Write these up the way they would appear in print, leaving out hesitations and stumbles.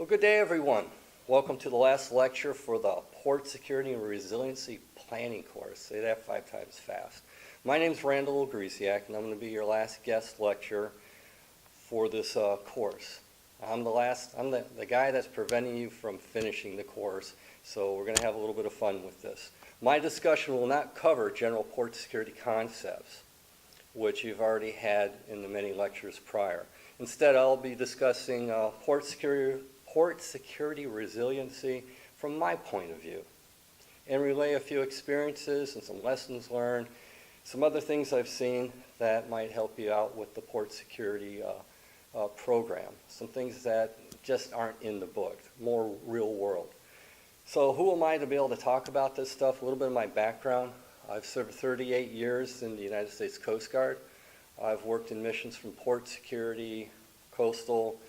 Well, good day, everyone. Welcome to the last lecture for the Port Security and Resiliency Planning course. Say that 5 times fast. My name is Randal, Ogrydziak, and I'm going to be your last guest lecturer for this course. I'm the guy that's preventing you from finishing the course, so we're going to have a little bit of fun with this. My discussion will not cover general port security concepts, which you've already had in the many lectures prior. Instead, I'll be discussing port security resiliency from my point of view, and relay a few experiences and some lessons learned, some other things I've seen that might help you out with the port security program, some things that just aren't in the book, more real world. So who am I to be able to talk about this stuff? A little bit of my background. I've served 38 years in the United States Coast Guard. I've worked in missions from port security, coastal,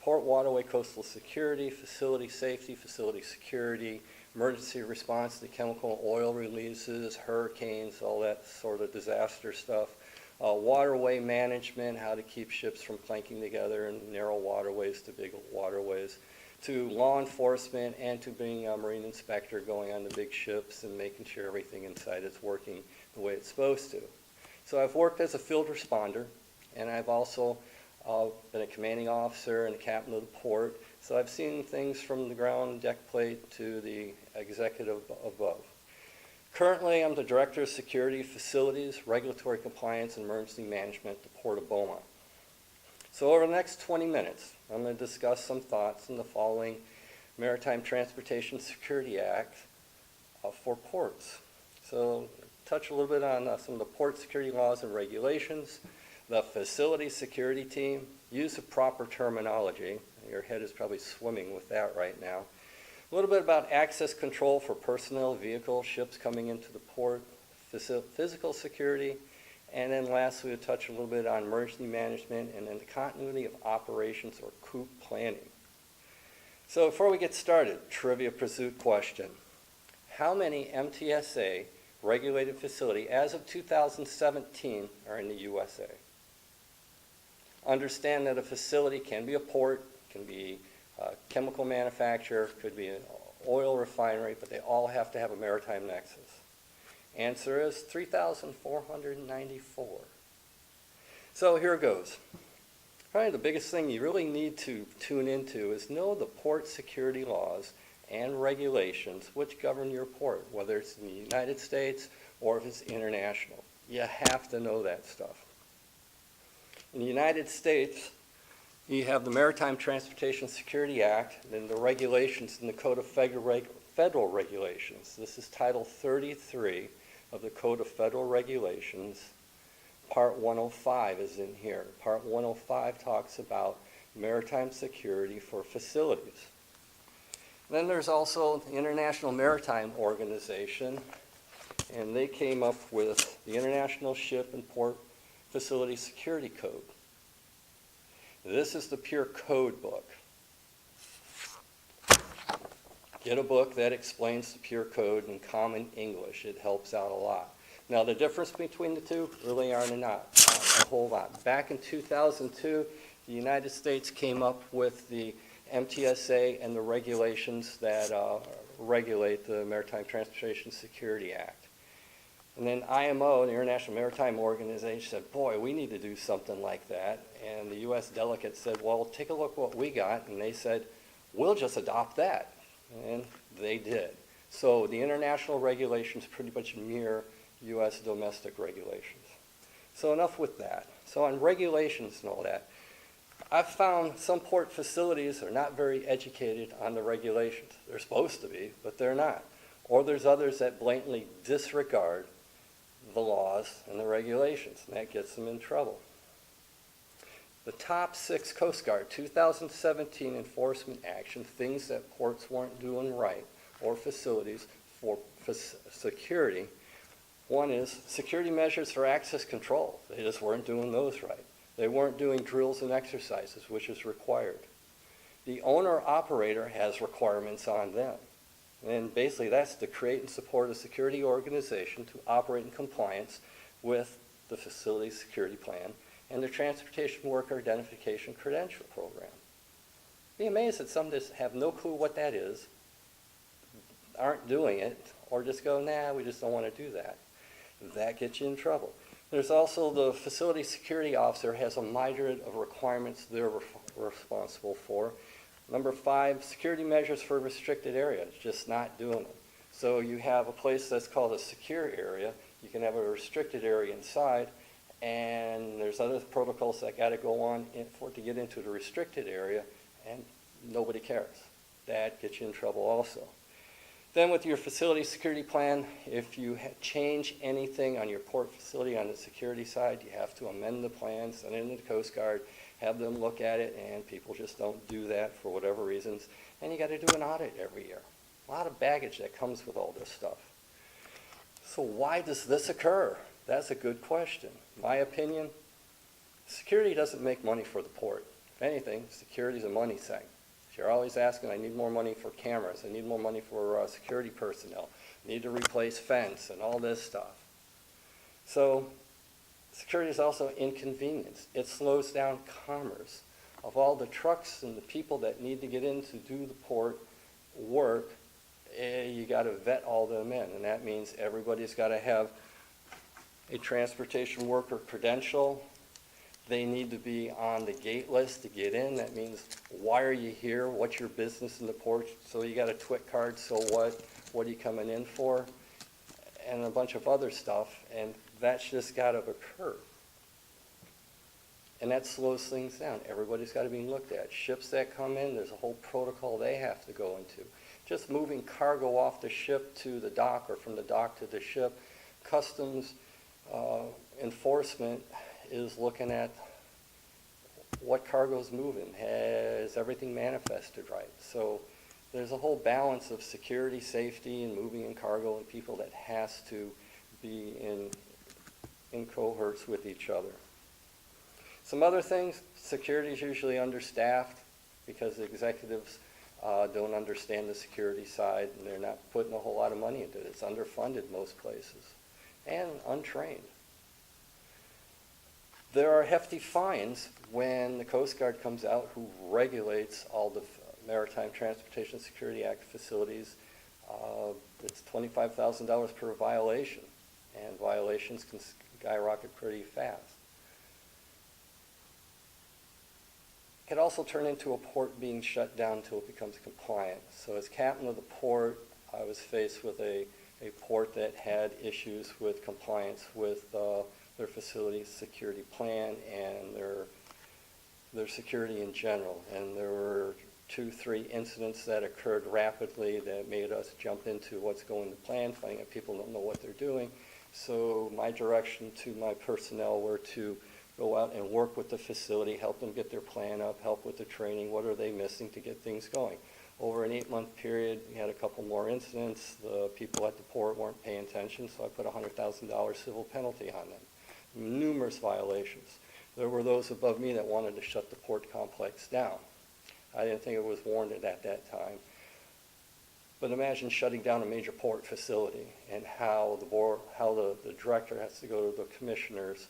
port waterway coastal security, facility safety, facility security, emergency response to chemical and oil releases, hurricanes, all that sort of disaster stuff, waterway management, how to keep ships from clanking together in narrow waterways to big waterways, to law enforcement, and to being a marine inspector going on the big ships and making sure everything inside is working the way it's supposed to. So I've worked as a field responder, and I've also been a commanding officer and a captain of the port, so I've seen things from the ground deck plate to the executive above. Currently, I'm the Director of Security, Facilities, Regulatory Compliance, and Emergency Management at the Port of Beaumont. So over the next 20 minutes, I'm going to discuss some thoughts in the following Maritime Transportation Security Act for ports. So touch a little bit on some of the port security laws and regulations, the facility security team, use of proper terminology. Your head is probably swimming with that right now. A little bit about access control for personnel, vehicles, ships coming into the port, physical security, and then lastly, we'll touch a little bit on emergency management and then the continuity of operations or CAPT planning. So before we get started, trivia pursuit question. How many MTSA regulated facilities as of 2017 are in the USA? Understand that a facility can be a port, can be a chemical manufacturer, could be an oil refinery, but they all have to have a maritime nexus. Answer is 3,494. So here goes. Probably the biggest thing you really need to tune into is know the port security laws and regulations which govern your port, whether it's in the United States or if it's international. You have to know that stuff. In the United States, you have the Maritime Transportation Security Act and the regulations in the Code of Federal Regulations. This is Title 33 of the Code of Federal Regulations. Part 105 is in here. Part 105 talks about maritime security for facilities. Then there's also the International Maritime Organization, and they came up with the International Ship and Port Facility Security Code. This is the pure code book. Get a book that explains the pure code in common English. It helps out a lot. Now, the difference between the two really aren't a whole lot. Back in 2002, the United States came up with the MTSA and the regulations that regulate the Maritime Transportation Security Act. And then IMO, the International Maritime Organization, said, boy, we need to do something like that. And the U.S. delegate said, well, take a look what we got. And they said, we'll just adopt that. And they did. So the international regulations pretty much mirror U.S. domestic regulations. So enough with that. So on regulations and all that, I've found some port facilities are not very educated on the regulations. They're supposed to be, but they're not. Or there's others that blatantly disregard the laws and the regulations, and that gets them in trouble. The top 6 Coast Guard 2017 enforcement action, things that ports weren't doing right, or facilities for security. One is security measures for access control. They just weren't doing those right. They weren't doing drills and exercises, which is required. The owner-operator has requirements on them. And basically that's to create and support a security organization to operate in compliance with the facility security plan and the Transportation Worker Identification Credential Program. Be amazed that some just have no clue what that is, aren't doing it, or just go, nah, we just don't want to do that. That gets you in trouble. There's also the facility security officer has a myriad of requirements they're responsible for. Number 5, security measures for restricted areas, just not doing them. So you have a place that's called a secure area. You can have a restricted area inside, and there's other protocols that got to go on to get into the restricted area, and nobody cares. That gets you in trouble also. Then with your facility security plan, if you change anything on your port facility on the security side, you have to amend the plan, send it into the Coast Guard, have them look at it, and people just don't do that for whatever reasons. And you got to do an audit every year. A lot of baggage that comes with all this stuff. So why does this occur? That's a good question. My opinion, security doesn't make money for the port. If anything, security is a money thing. You're always asking, I need more money for cameras, I need more money for security personnel, I need to replace fence and all this stuff. So security is also inconvenience. It slows down commerce. Of all the trucks and the people that need to get in to do the port work, you got to vet all them in, and that means everybody's got to have a transportation worker credential. They need to be on the gate list to get in. That means, why are you here? What's your business in the port? So you got a TWIC card, so what? What are you coming in for? And a bunch of other stuff, and that's just got to occur. And that slows things down. Everybody's got to be looked at. Ships that come in, there's a whole protocol they have to go into. Just moving cargo off the ship to the dock or from the dock to the ship, customs enforcement is looking at what cargo's moving. Has everything manifested right? So there's a whole balance of security, safety, and moving in cargo and people that has to be in cohorts with each other. Some other things, security is usually understaffed because the executives don't understand the security side, and they're not putting a whole lot of money into it. It's underfunded most places, and untrained. There are hefty fines when the Coast Guard comes out, who regulates all the Maritime Transportation Security Act facilities. It's $25,000 per violation, and violations can skyrocket pretty fast. It can also turn into a port being shut down until it becomes compliant. So as captain of the port, I was faced with a port that had issues with compliance with their facility security plan and their security in general. And there were 2-3 incidents that occurred rapidly that made us jump into what's going to plan, finding out people don't know what they're doing. So my direction to my personnel were to go out and work with the facility, help them get their plan up, help with the training, what are they missing to get things going. Over an 8-month period, we had a couple more incidents. The people at the port weren't paying attention, so I put a $100,000 civil penalty on them. Numerous violations. There were those above me that wanted to shut the port complex down. I didn't think it was warranted at that time. But imagine shutting down a major port facility and how the director has to go to the commissioners,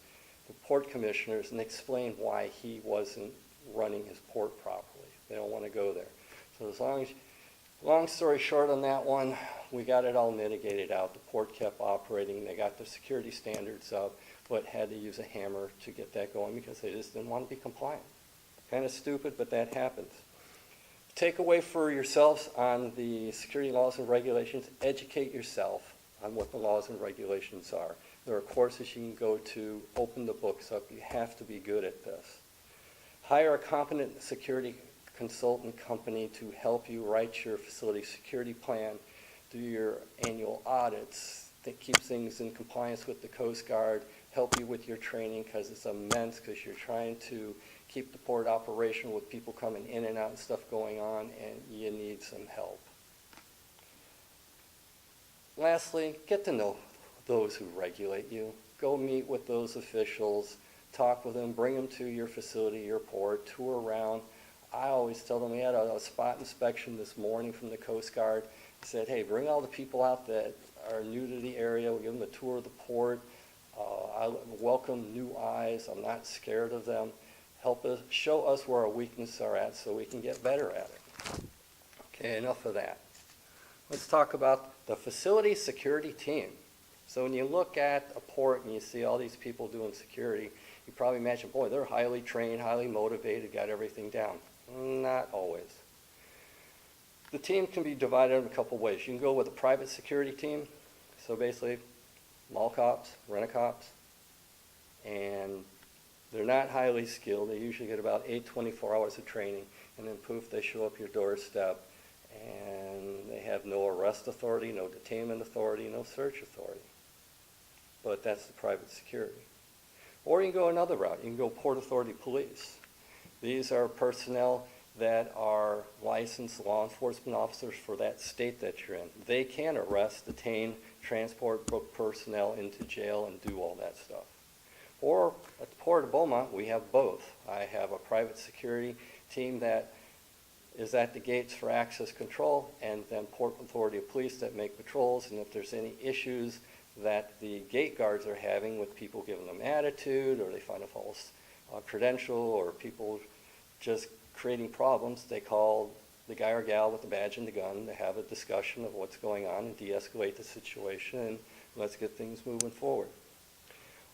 the port commissioners, and explain why he wasn't running his port properly. They don't want to go there. So long story short on that one, we got it all mitigated out. The port kept operating. They got the security standards up, but had to use a hammer to get that going because they just didn't want to be compliant. Kind of stupid, but that happens. Takeaway for yourselves on the security laws and regulations: educate yourself on what the laws and regulations are. There are courses you can go to, open the books up. You have to be good at this. Hire a competent security consultant company to help you write your facility security plan, do your annual audits, keep things in compliance with the Coast Guard, help you with your training because it's immense because you're trying to keep the port operational with people coming in and out and stuff going on, and you need some help. Lastly, get to know those who regulate you. Go meet with those officials, talk with them, bring them to your facility, your port, tour around. I always tell them, we had a spot inspection this morning from the Coast Guard. I said, hey, bring all the people out that are new to the area. We'll give them a tour of the port. I welcome new eyes. I'm not scared of them. help us, show us where our weaknesses are at so we can get better at it. Okay, enough of that. Let's talk about the facility security team. So when you look at a port and you see all these people doing security, you probably imagine, boy, they're highly trained, highly motivated, got everything down. Not always. The team can be divided in a couple ways. You can go with a private security team, so basically mall cops, rent-a-cops, and they're not highly skilled. They usually get about 24 hours of training, and then poof, they show up your doorstep, and they have no arrest authority, no detainment authority, no search authority. But that's the private security. Or you can go another route. You can go Port Authority Police. These are personnel that are licensed law enforcement officers for that state that you're in. They can arrest, detain, transport, book personnel into jail, and do all that stuff. Or at the Port of Beaumont, we have both. I have a private security team that is at the gates for access control, and then Port Authority of Police that make patrols, and if there's any issues that the gate guards are having with people giving them attitude, or they find a false credential, or people just creating problems, they call the guy or gal with the badge and the gun to have a discussion of what's going on and de-escalate the situation, and let's get things moving forward.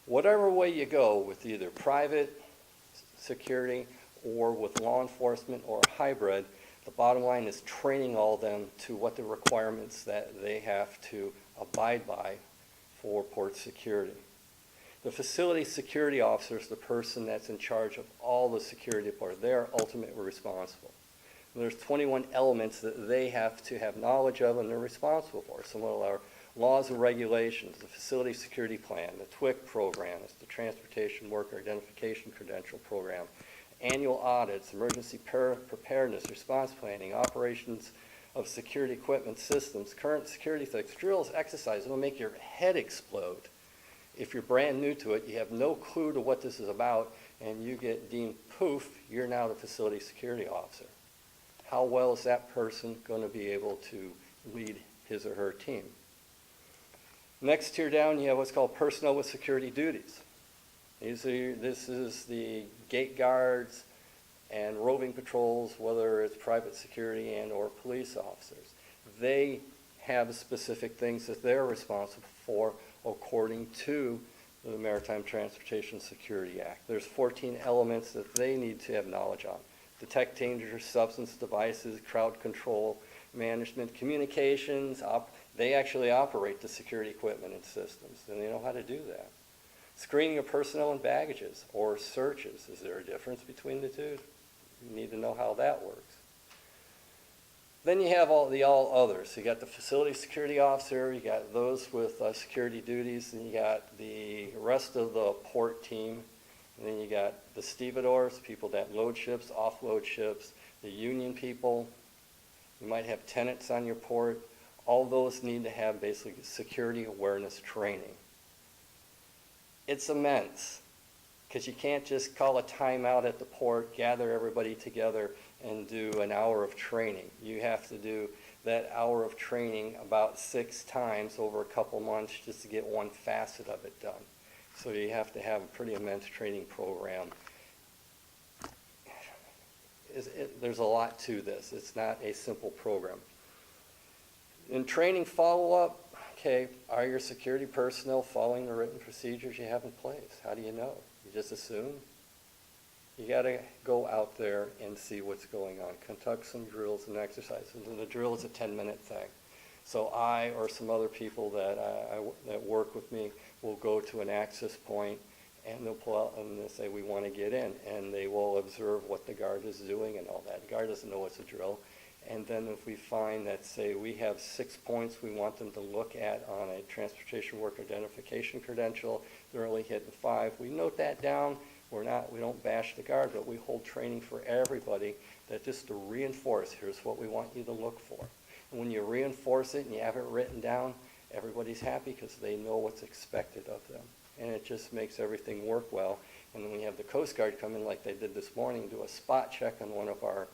Whatever way you go with either private security or with law enforcement or hybrid, the bottom line is training all of them to what the requirements that they have to abide by for port security. The facility security officer is the person that's in charge of all the security part. They're ultimately responsible. And there's 21 elements that they have to have knowledge of and they're responsible for. Some of our laws and regulations, the facility security plan, the TWIC program, it's the Transportation Worker Identification Credential Program, annual audits, emergency preparedness, response planning, operations of security equipment systems, current security threats, drills, exercises. It'll make your head explode. If you're brand new to it, you have no clue to what this is about, and you get deemed poof, you're now the facility security officer. How well is that person going to be able to lead his or her team? Next tier down, you have what's called personnel with security duties. This is the gate guards and roving patrols, whether it's private security and or police officers. They have specific things that they're responsible for according to the Maritime Transportation Security Act. There's 14 elements that they need to have knowledge on. Detect dangerous substance devices, crowd control, management, communications. They actually operate the security equipment and systems, and they know how to do that. Screening of personnel and baggages or searches. Is there a difference between the two? You need to know how that works. Then you have all others. You got the facility security officer, you got those with security duties, and you got the rest of the port team, and then you got the stevedores, people that load ships, offload ships, the union people. You might have tenants on your port. All those need to have basically security awareness training. It's immense, because you can't just call a timeout at the port, gather everybody together, and do an hour of training. You have to do that hour of training about 6 times over a couple months just to get one facet of it done. So you have to have a pretty immense training program. There's a lot to this. It's not a simple program. In training follow-up, okay, are your security personnel following the written procedures you have in place? How do you know? You just assume? You got to go out there and see what's going on. Conduct some drills and exercises. And the drill is a 10-minute thing. So I or some other people that work with me will go to an access point and they'll pull out and they'll say, we want to get in. And they will observe what the guard is doing and all that. The guard doesn't know it's a drill. And then if we find that, say, we have 6 points we want them to look at on a transportation worker identification credential, they're only hitting 5. We note that down. We don't bash the guard, but we hold training for everybody that just to reinforce, here's what we want you to look for. And when you reinforce it and you have it written down, everybody's happy because they know what's expected of them. And it just makes everything work well. And then we have the Coast Guard come in like they did this morning, do a spot check on one of our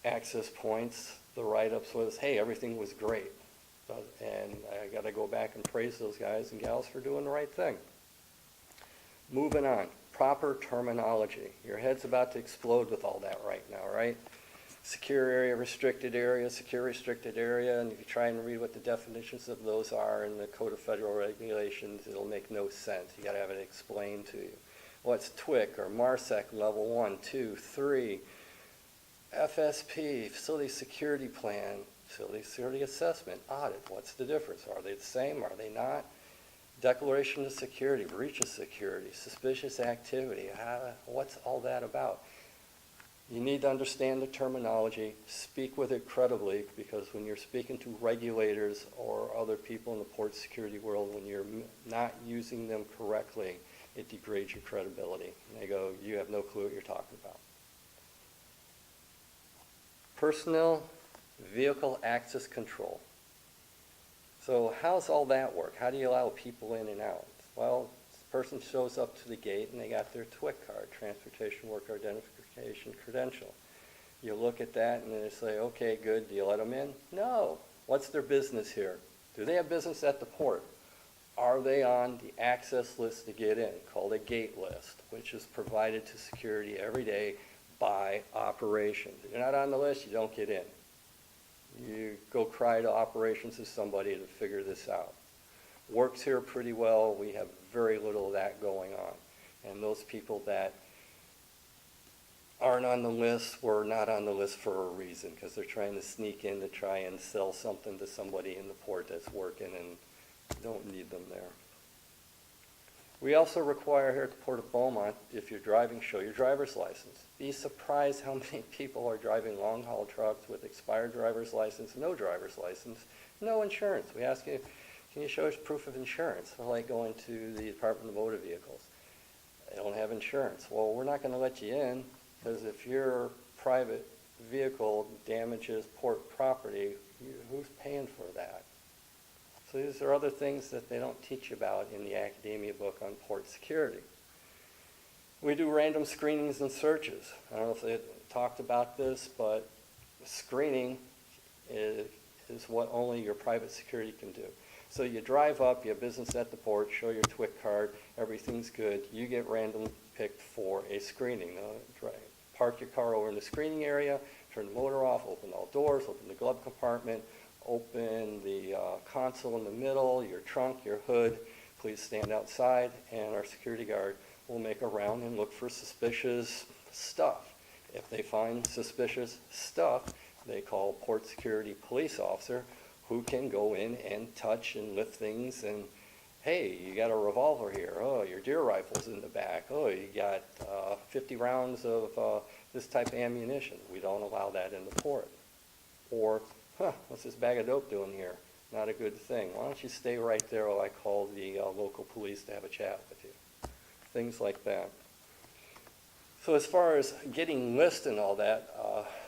access points. The write-ups was, hey, everything was great. And I got to go back and praise those guys and gals for doing the right thing. Moving on. Proper terminology. Your head's about to explode with all that right now, right? Secure area, restricted area, secure restricted area, and if you try and read what the definitions of those are in the Code of Federal Regulations, it'll make no sense. You gotta have it explained to you. What's TWIC or MARSEC level 1, 2, 3, FSP, Facility Security Plan, Facility Security Assessment, Audit. What's the difference? Are they the same? Are they not? Declaration of security, breach of security, suspicious activity. What's all that about? You need to understand the terminology, speak with it credibly, because when you're speaking to regulators or other people in the port security world, when you're not using them correctly, it degrades your credibility. And they go, you have no clue what you're talking about. Personnel vehicle access control. So how's all that work? How do you allow people in and out? Well, this person shows up to the gate and they got their TWIC card, Transportation Worker Identification Credential. You look at that and they say, okay, good, do you let them in? No. What's their business here? Do they have business at the port? Are they on the access list to get in, called a gate list, which is provided to security every day by operations? If you're not on the list, you don't get in. You go cry to operations to somebody to figure this out. Works here pretty well. We have very little of that going on. And those people that aren't on the list were not on the list for a reason, because they're trying to sneak in to try and sell something to somebody in the port that's working and don't need them there. We also require here at the Port of Beaumont, if you're driving, show your driver's license. Be surprised how many people are driving long-haul trucks with expired driver's license, no driver's license, no insurance. We ask you, can you show us proof of insurance? I like going to the Department of Motor Vehicles. They don't have insurance. Well, we're not going to let you in, because if your private vehicle damages port property, who's paying for that? So these are other things that they don't teach about in the academia book on port security. We do random screenings and searches. I don't know if they talked about this, but screening is what only your private security can do. So you drive up, you have business at the port, show your TWIC card, everything's good. You get random picked for a screening. Park your car over in the screening area, turn the motor off, open all doors, open the glove compartment, open the console in the middle, your trunk, your hood. Please stand outside, and our security guard will make a round and look for suspicious stuff. If they find suspicious stuff, they call port security police officer, who can go in and touch and lift things and, hey, you got a revolver here. Oh, your deer rifle's in the back. Oh, you got 50 rounds of this type of ammunition. We don't allow that in the port. Or, what's this bag of dope doing here? Not a good thing. Why don't you stay right there while I call the local police to have a chat with you? Things like that. So as far as getting lists and all that,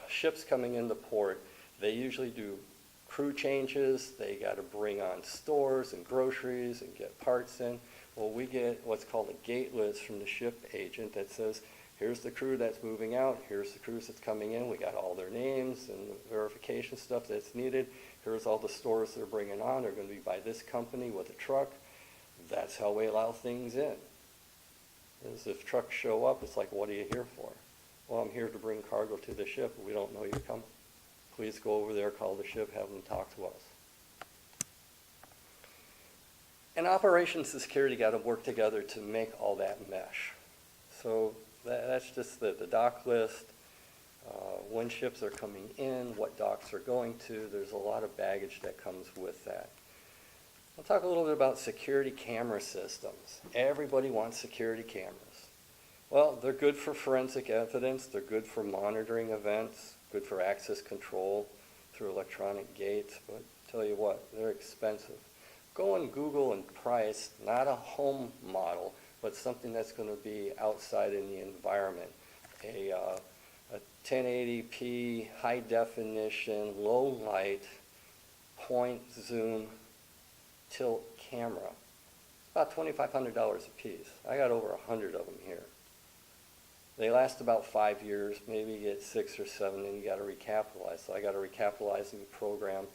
ships coming into port, they usually do crew changes. They got to bring on stores and groceries and get parts in. Well, we get what's called a gate list from the ship agent that says, here's the crew that's moving out, here's the crews that's coming in, we got all their names and verification stuff that's needed, here's all the stores they're bringing on, they're going to be by this company with a truck. That's how we allow things in. As if trucks show up, it's like, what are you here for? Well, I'm here to bring cargo to the ship, we don't know you're coming. Please go over there, call the ship, have them talk to us. And operations and security got to work together to make all that mesh. So that's just the dock list, when ships are coming in, what docks are going to. There's a lot of baggage that comes with that. I'll talk a little bit about security camera systems. Everybody wants security cameras. Well, they're good for forensic evidence. They're good for monitoring events, good for access control through electronic gates. But I'll tell you what, they're expensive. Go on Google and price, not a home model, but something that's going to be outside in the environment. A 1080p, high definition, low light, point zoom, tilt camera. About $2,500 a piece. I got over 100 of them here. They last about 5 years, maybe you get 6 or 7, and you got to recapitalize. So I got to recapitalize the program.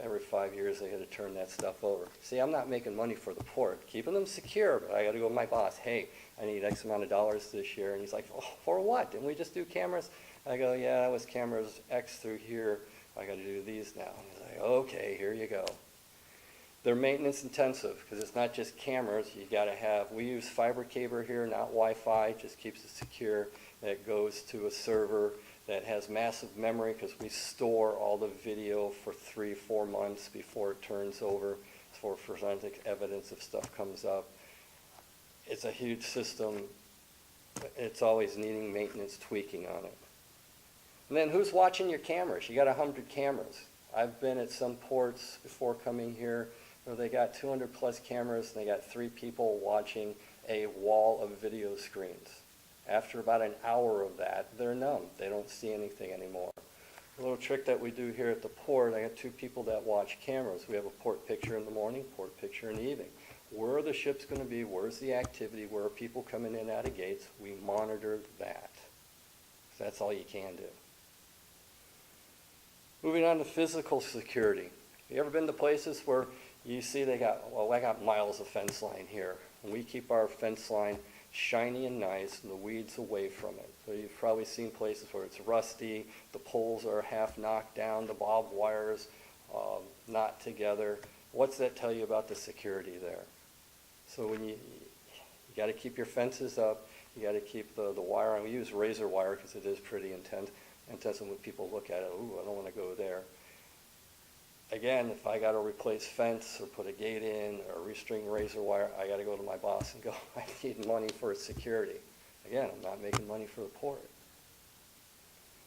Every 5 years, I got to turn that stuff over. See, I'm not making money for the port, keeping them secure, but I got to go to my boss. Hey, I need X amount of dollars this year. And he's like, oh, for what? Didn't we just do cameras? I go, yeah, that was cameras X through here. I got to do these now. And he's like, okay, here you go. They're maintenance intensive because it's not just cameras. You got to have, we use fiber cable here, not Wi-Fi, just keeps it secure. That goes to a server that has massive memory because we store all the video for 3-4 months before it turns over for forensic evidence if stuff comes up. It's a huge system. It's always needing maintenance, tweaking on it. And then who's watching your cameras? You got 100 cameras. I've been at some ports before coming here where they got 200 plus cameras and they got 3 people watching a wall of video screens. After about an hour of that, they're numb. They don't see anything anymore. A little trick that we do here at the port, I got 2 people that watch cameras. We have a port picture in the morning, port picture in the evening. Where are the ships going to be? Where's the activity? Where are people coming in and out of gates? We monitor that. That's all you can do. Moving on to physical security. You ever been to places where you see they got, well, I got miles of fence line here. And we keep our fence line shiny and nice and the weeds away from it. So you've probably seen places where it's rusty, the poles are half knocked down, the barbed wires not together. What's that tell you about the security there? So when you got to keep your fences up, you got to keep the wire on. We use razor wire because it is pretty intense. And when people look at it, ooh, I don't want to go there. Again, if I got to replace fence or put a gate in or restring razor wire, I got to go to my boss and go, I need money for security. Again, I'm not making money for the port.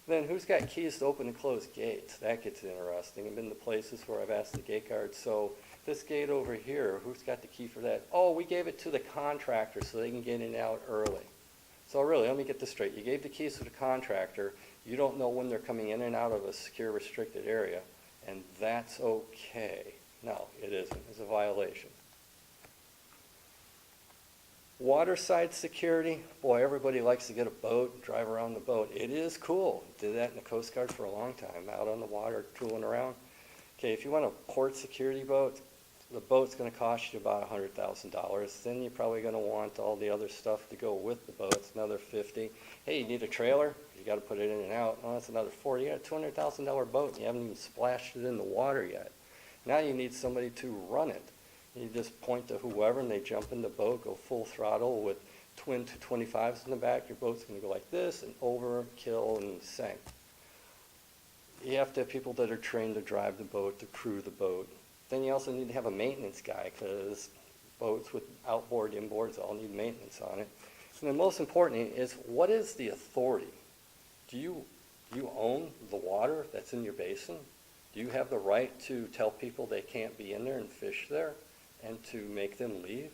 Then who's got keys to open and close gates? That gets interesting. I've been to places where I've asked the gate guard, so this gate over here, who's got the key for that? Oh, we gave it to the contractor so they can get in and out early. So really, let me get this straight. You gave the keys to the contractor. You don't know when they're coming in and out of a secure restricted area, and that's okay. No, it isn't. It's a violation. Waterside security, boy, everybody likes to get a boat and drive around the boat. It is cool. Did that in the Coast Guard for a long time, out on the water, tooling around. Okay, if you want a port security boat, the boat's going to cost you about $100,000. Then you're probably going to want all the other stuff to go with the boat. It's another $50,000. Hey, you need a trailer? You got to put it in and out. Oh, that's another $40,000. You got a $200,000 boat and you haven't even splashed it in the water yet. Now you need somebody to run it. You just point to whoever and they jump in the boat, go full throttle with twin 225s in the back. Your boat's going to go like this and over, kill, and sink. You have to have people that are trained to drive the boat, to crew the boat. Then you also need to have a maintenance guy because boats with outboard, inboards all need maintenance on it. And then most importantly is, what is the authority? Do you own the water that's in your basin? Do you have the right to tell people they can't be in there and fish there and to make them leave?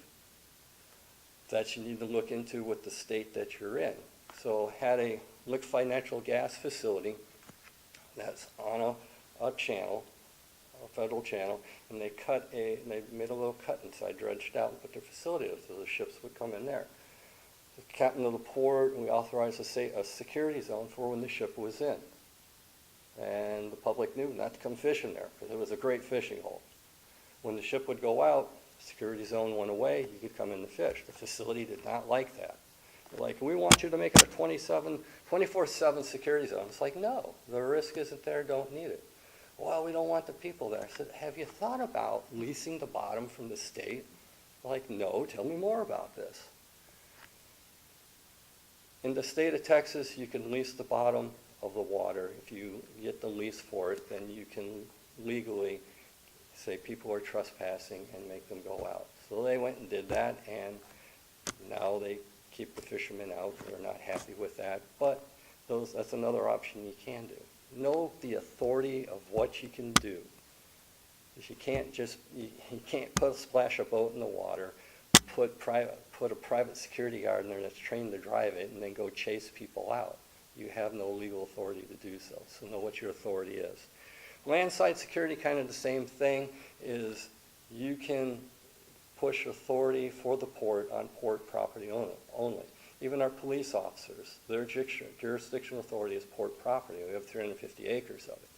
That you need to look into with the state that you're in. So had a liquefied natural gas facility that's on a channel, a federal channel, and they made a little cut inside, dredged out, and put their facility up so the ships would come in there. The captain of the port, and we authorized a security zone for when the ship was in. And the public knew not to come fishing there because it was a great fishing hole. When the ship would go out, the security zone went away, you could come in to fish. The facility did not like that. They're like, we want you to make it a 24/7 security zone. It's like, no, the risk isn't there, don't need it. Well, we don't want the people there. I said, have you thought about leasing the bottom from the state? Like, no, tell me more about this. In the state of Texas, you can lease the bottom of the water. If you get the lease for it, then you can legally say people are trespassing and make them go out. So they went and did that, and now they keep the fishermen out. They're not happy with that, but that's another option you can do. Know the authority of what you can do. You can't splash a boat in the water, put a private security guard in there that's trained to drive it, and then go chase people out. You have no legal authority to do so. So know what your authority is. Landside security, kind of the same thing, is you can push authority for the port on port property only. Even our police officers, their jurisdictional authority is port property. We have 350 acres of it.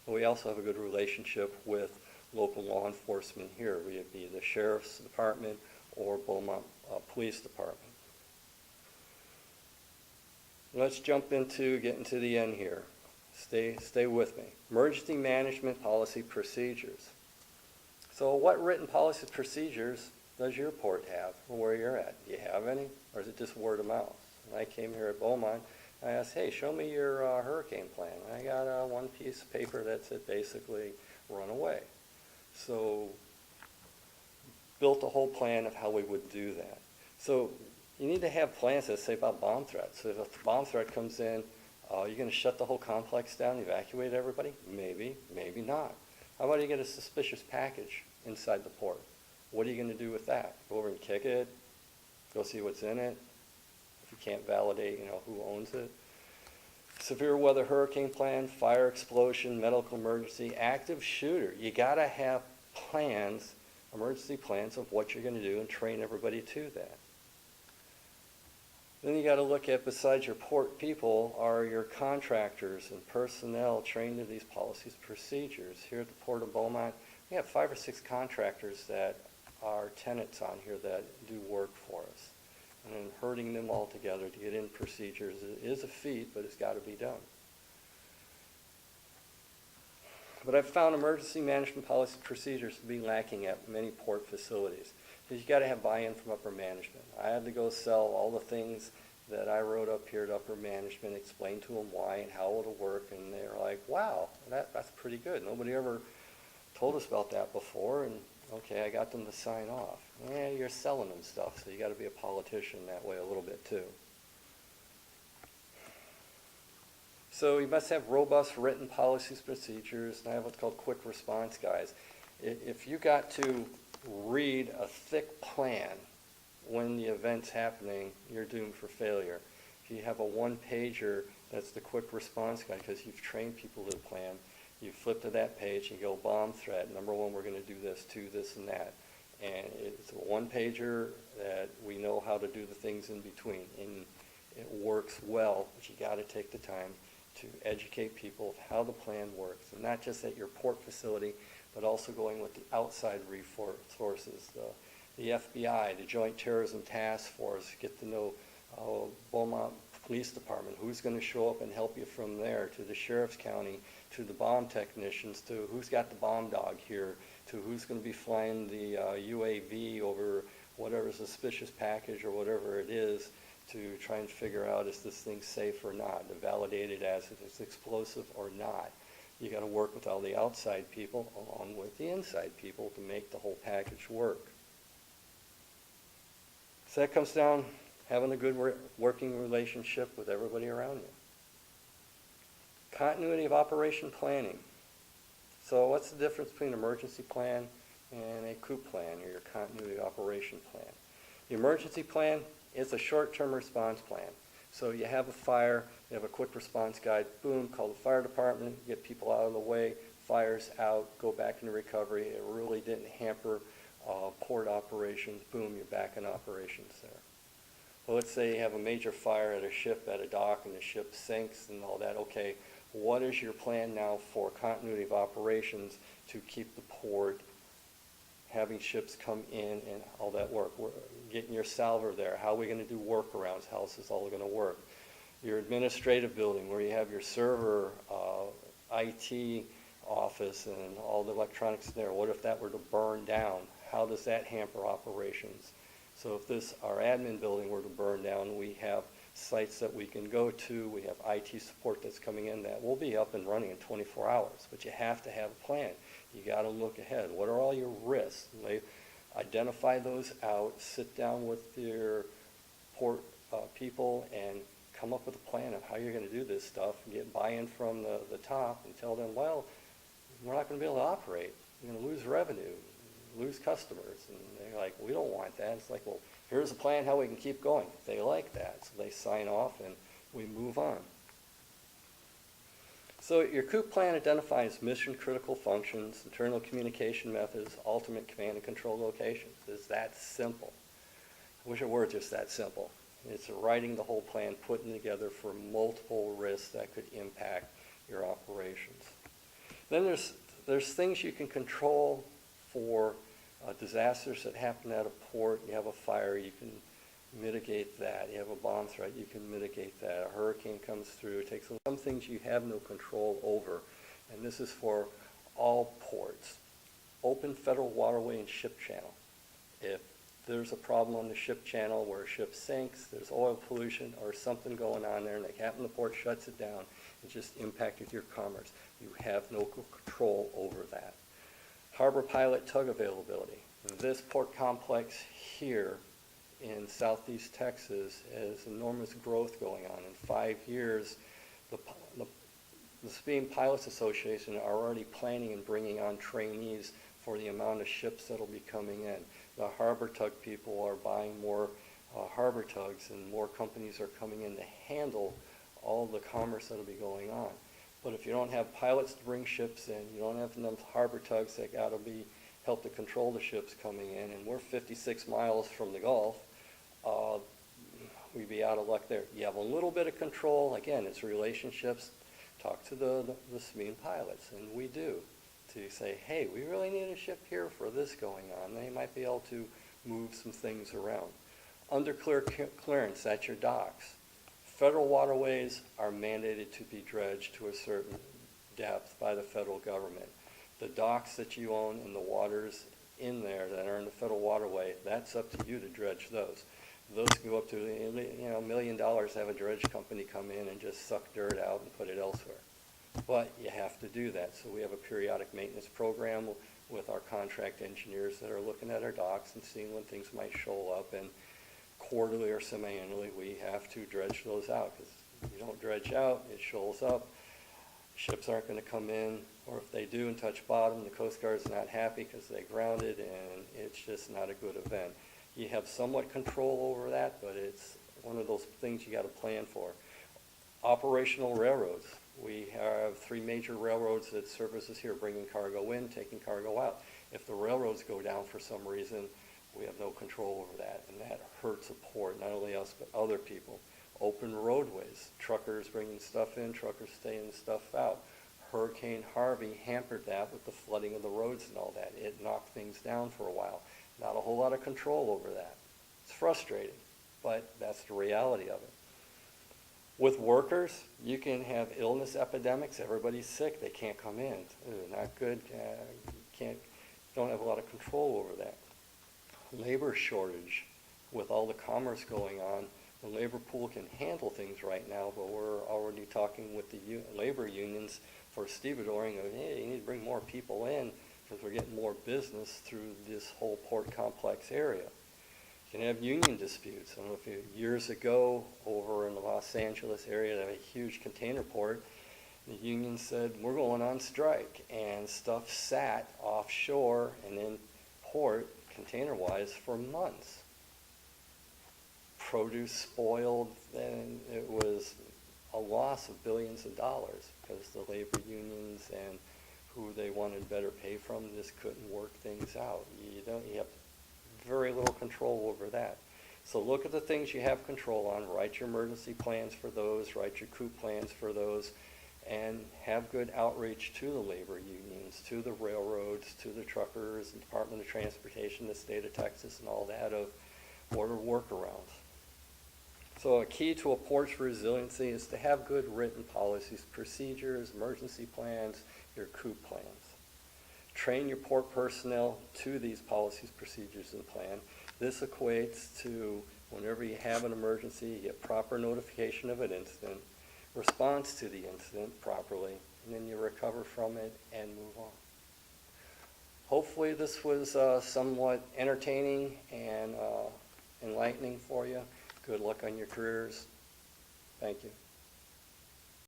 But we also have a good relationship with local law enforcement here, whether it be the Sheriff's Department or Beaumont Police Department. Let's jump into getting to the end here. Stay with me. Emergency management policy procedures. So what written policy procedures does your port have where you're at? Do you have any, or is it just word of mouth? When I came here at Beaumont, I asked, hey, show me your hurricane plan. I got one piece of paper that said basically run away. So built a whole plan of how we would do that. So you need to have plans that say about bomb threats. So if a bomb threat comes in, you're going to shut the whole complex down, evacuate everybody? Maybe, maybe not. How about you get a suspicious package inside the port? What are you going to do with that? Go over and kick it? Go see what's in it? If you can't validate, who owns it? Severe weather hurricane plan, fire explosion, medical emergency, active shooter. You got to have plans, emergency plans of what you're going to do and train everybody to that. Then you got to look at, besides your port people, are your contractors and personnel trained in these policies, procedures. Here at the Port of Beaumont, we have 5 or 6 contractors that are tenants on here that do work for us. And then herding them all together to get in procedures is a feat, but it's got to be done. But I've found emergency management policy procedures to be lacking at many port facilities. Because you got to have buy-in from upper management. I had to go sell all the things that I wrote up here to upper management, explain to them why and how it'll work, and they're like, wow, that's pretty good. Nobody ever told us about that before, and okay, I got them to sign off. Yeah, you're selling them stuff, so you got to be a politician that way a little bit too. So you must have robust written policies, procedures, and I have what's called quick response guides. If you got to read a thick plan when the event's happening, you're doomed for failure. If you have a one-pager, that's the quick response guide because you've trained people to the plan. You flip to that page and you go bomb threat. Number 1, we're going to do this, 2, this, and that. And it's a one-pager that we know how to do the things in between. And it works well, but you got to take the time to educate people of how the plan works. And not just at your port facility, but also going with the outside resources, the FBI, the Joint Terrorism Task Force, get to know Beaumont Police Department, who's going to show up and help you from there, to the Sheriff's County, to the bomb technicians, to who's got the bomb dog here, to who's going to be flying the UAV over whatever suspicious package or whatever it is to try and figure out is this thing safe or not, to validate it as if it's explosive or not. You got to work with all the outside people along with the inside people to make the whole package work. So that comes down having a good working relationship with everybody around you. Continuity of operation planning. So what's the difference between an emergency plan and a CAPT plan, or your continuity of operation plan? The emergency plan is a short-term response plan. So you have a fire, you have a quick response guide, boom, call the fire department, get people out of the way, fire's out, go back into recovery. It really didn't hamper port operations, boom, you're back in operations there. Well, let's say you have a major fire at a ship at a dock and the ship sinks and all that. Okay, what is your plan now for continuity of operations to keep the port, having ships come in and all that work? We're getting your salver there. How are we going to do workarounds? How is this all going to work? Your administrative building where you have your server, IT office and all the electronics there. What if that were to burn down? How does that hamper operations? So if our admin building were to burn down, we have sites that we can go to. We have IT support that's coming in that will be up and running in 24 hours. But you have to have a plan. You got to look ahead. What are all your risks? Identify those out, sit down with your port people and come up with a plan of how you're going to do this stuff and get buy-in from the top and tell them, well, we're not going to be able to operate. You're going to lose revenue, lose customers. And they're like, we don't want that. It's like, well, here's a plan how we can keep going. They like that. So they sign off and we move on. So your CAPT plan identifies mission-critical functions, internal communication methods, ultimate command and control locations. It's that simple. I wish it were just that simple. It's writing the whole plan, putting together for multiple risks that could impact your operations. Then there's things you can control for disasters that happen at a port. You have a fire, you can mitigate that. You have a bomb threat, you can mitigate that. A hurricane comes through, it takes some things you have no control over, and this is for all ports. Open federal waterway and ship channel. If there's a problem on the ship channel where a ship sinks, there's oil pollution or something going on there, and the captain of the port shuts it down, it just impacted your commerce. You have no control over that. Harbor pilot tug availability. This port complex here in southeast Texas has enormous growth going on. In 5 years, the Speeding Pilots Association are already planning and bringing on trainees for the amount of ships that will be coming in. The harbor tug people are buying more harbor tugs, and more companies are coming in to handle all the commerce that will be going on. But if you don't have pilots to bring ships in, you don't have enough harbor tugs that got to be help to control the ships coming in, and we're 56 miles from the Gulf, we'd be out of luck there. You have a little bit of control. Again, it's relationships. Talk to the Speeding pilots, and we do, to say, hey, we really need a ship here for this going on. They might be able to move some things around. Under clearance at your docks. Federal waterways are mandated to be dredged to a certain depth by the federal government. The docks that you own and the waters in there that are in the federal waterway, that's up to you to dredge those. Those go up to $1 million to have a dredge company come in and just suck dirt out and put it elsewhere. But you have to do that. So we have a periodic maintenance program with our contract engineers that are looking at our docks and seeing when things might show up, and quarterly or semi-annually we have to dredge those out, because if you don't dredge out, it shows up, ships aren't going to come in, or if they do and touch bottom, the Coast Guard's not happy because they grounded, and it's just not a good event. You have somewhat control over that, but it's one of those things you got to plan for. Operational railroads. We have 3 major railroads that service us here, bringing cargo in, taking cargo out. If the railroads go down for some reason, we have no control over that, and that hurts a port, not only us, but other people. Open roadways, truckers bringing stuff in, truckers staying stuff out. Hurricane Harvey hampered that with the flooding of the roads and all that. It knocked things down for a while. Not a whole lot of control over that. It's frustrating, but that's the reality of it. With workers, you can have illness epidemics. Everybody's sick. They can't come in. Not good. Don't have a lot of control over that. Labor shortage. With all the commerce going on, the labor pool can handle things right now, but we're already talking with the labor unions for stevedoring of, hey, you need to bring more people in because we're getting more business through this whole port complex area. You can have union disputes. I don't know if years ago over in the Los Angeles area, they have a huge container port. The union said, we're going on strike, and stuff sat offshore and in port, container-wise, for months. Produce spoiled, and it was a loss of billions of dollars because the labor unions and who they wanted better pay from just couldn't work things out. You have very little control over that. So look at the things you have control on, write your emergency plans for those, write your COOP plans for those, and have good outreach to the labor unions, to the railroads, to the truckers, the Department of Transportation, the state of Texas, and all that of what are workarounds. So a key to a port's resiliency is to have good written policies, procedures, emergency plans, your COOP plans. Train your port personnel to these policies, procedures, and plan. This equates to whenever you have an emergency, you get proper notification of an incident, response to the incident properly, and then you recover from it and move on. Hopefully this was somewhat entertaining and enlightening for you. Good luck on your careers. Thank you.